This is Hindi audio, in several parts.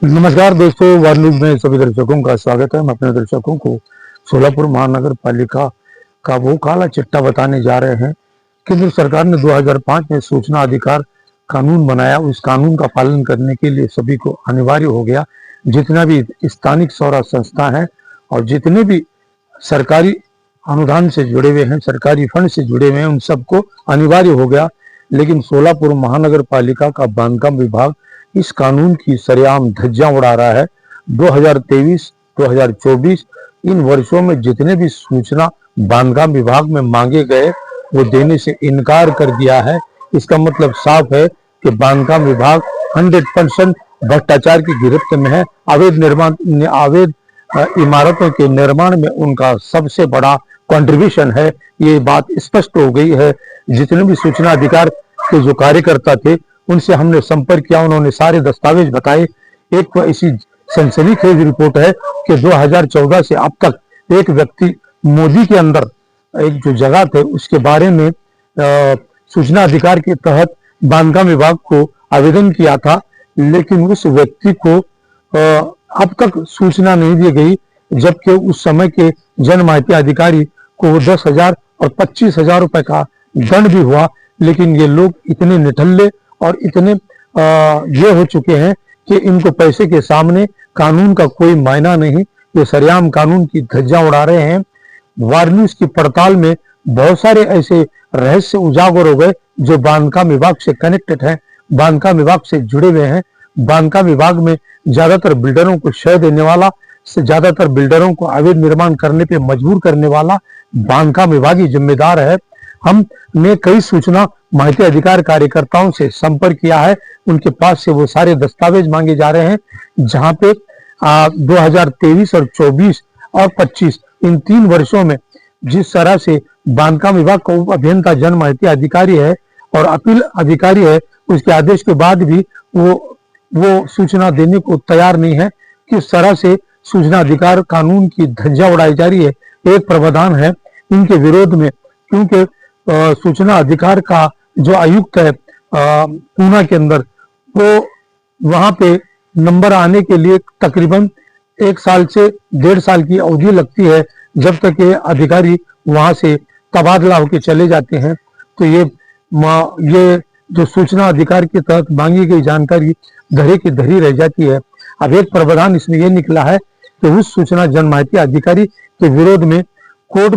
नमस्कार दोस्तों, वार न्यूज में सभी दर्शकों का स्वागत है। हम अपने दर्शकों को सोलापुर महानगर पालिका का वो काला चिट्ठा बताने जा रहे हैं। केंद्र सरकार ने 2005 में सूचना अधिकार कानून बनाया। उस कानून का पालन करने के लिए सभी को अनिवार्य हो गया। जितना भी स्थानिक स्वराज संस्था है और जितने भी सरकारी अनुदान से जुड़े हुए हैं, सरकारी फंड से जुड़े हुए हैं, उन सबको अनिवार्य हो गया। लेकिन सोलापुर महानगर पालिका का बांधकाम विभाग इस कानून की सरेआम धज्जियां उड़ा रहा है। 2023-2024 इन वर्षों में जितने भी सूचना बांधकाम विभाग में मांगे गए वो देने से इनकार कर दिया है। इसका मतलब साफ है कि बांधकाम विभाग 100% भ्रष्टाचार की गिरफ्त में है। अवैध इमारतों के निर्माण में उनका सबसे बड़ा कंट्रीब्यूशन है। ये बात स्पष्ट हो गई है। जितने भी सूचना अधिकार के जो कार्यकर्ता थे उनसे हमने संपर्क किया, उन्होंने सारे दस्तावेज बताए। एक ऐसी सनसनीखेज रिपोर्ट है कि 2014 से अब तक एक व्यक्ति मोदी के अंदर एक जो जगह थे उसके बारे में सूचना अधिकार के तहत बांधकाम विभाग को आवेदन किया था, लेकिन उस व्यक्ति को अब तक सूचना नहीं दी गई, जबकि उस समय के जन माहिती अधिकारी को 10,000 और 25,000 रुपए का दंड भी हुआ। लेकिन ये लोग इतने निठल्ले और इतने ये हो चुके हैं कि इनको पैसे के सामने कानून का कोई मायना नहीं। ये सरेआम कानून की धज्जियां उड़ा रहे हैं। वार न्यूज की पड़ताल में बहुत सारे ऐसे रहस्य उजागर हो गए जो बांधकाम विभाग से कनेक्टेड हैं, बांधकाम विभाग से जुड़े हुए हैं। बांधकाम विभाग में ज्यादातर बिल्डरों को शय देने वाला, ज्यादातर बिल्डरों को अवैध निर्माण करने पे मजबूर करने वाला बांधकाम विभाग ही जिम्मेदार है। हमने कई सूचना माहिती अधिकार कार्यकर्ताओं से संपर्क किया है। उनके पास से वो सारे दस्तावेज मांगे जा रहे हैं, जहां पे 2023 और 24 और 25 इन 3 वर्षों में जिस तरह से बांधकाम विभाग का उप अभियंता जन माहिती अधिकारी है और अपील अधिकारी है, उसके आदेश के बाद भी वो सूचना देने को तैयार नहीं है। किस तरह से सूचना अधिकार कानून की धज्जियां उड़ाई जा रही है। एक प्रावधान है इनके विरोध में, क्योंकि सूचना अधिकार का जो आयुक्त है पूना के अंदर, वो वहां पे नंबर आने के लिए तकरीबन 1 साल से 1.5 साल की अवधि लगती है, जब तक ये अधिकारी वहां से तबादला होकर चले जाते हैं। तो ये जो सूचना अधिकार के तहत मांगी गई जानकारी धरे की धरी रह जाती है। अब एक प्रावधान इसमें यह निकला है कि उस सूचना जन माहिती अधिकारी के विरोध में कोर्ट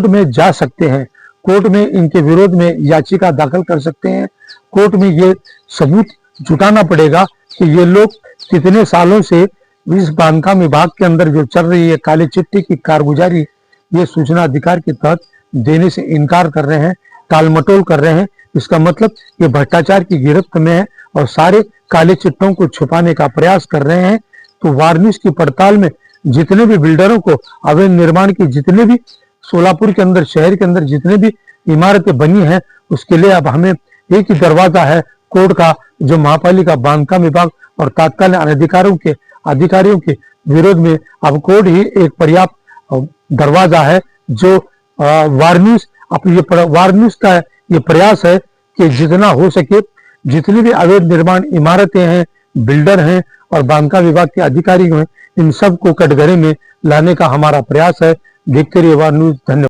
में जा सकते हैं। कोर्ट में इनके विरोध में याचिका दाखिल कर सकते हैं। कोर्ट में ये सबूत जुटाना पड़ेगा कि ये लोग कितने सालों से इस बांधकाम विभाग के अंदर जो चल रही है काले चिट्ठी की कारगुजारी, ये सूचना अधिकार के तहत देने से इनकार कर रहे हैं, टालमटोल कर रहे हैं। इसका मतलब ये भ्रष्टाचार की गिरफ्त में है और सारे काले चिट्ठों को छुपाने का प्रयास कर रहे हैं। तो वार न्यूज की पड़ताल में जितने भी बिल्डरों को अवैध निर्माण की जितने भी सोलापुर के अंदर, शहर के अंदर जितने भी इमारतें बनी हैं, उसके लिए अब हमें एक ही दरवाजा है कोर्ट का, जो महापालिका बांधकाम विभाग और तत्कालीन अधिकारियों के विरोध में अब कोर्ट ही एक पर्याप्त दरवाजा है। जो वार न्यूज का ये प्रयास है कि जितना हो सके जितनी भी अवैध निर्माण इमारतें हैं, बिल्डर हैं और बांधकाम विभाग के अधिकारी हैं, इन सब को कटघरे में लाने का हमारा प्रयास है। देखते रहिए वार न्यूज। धन्यवाद।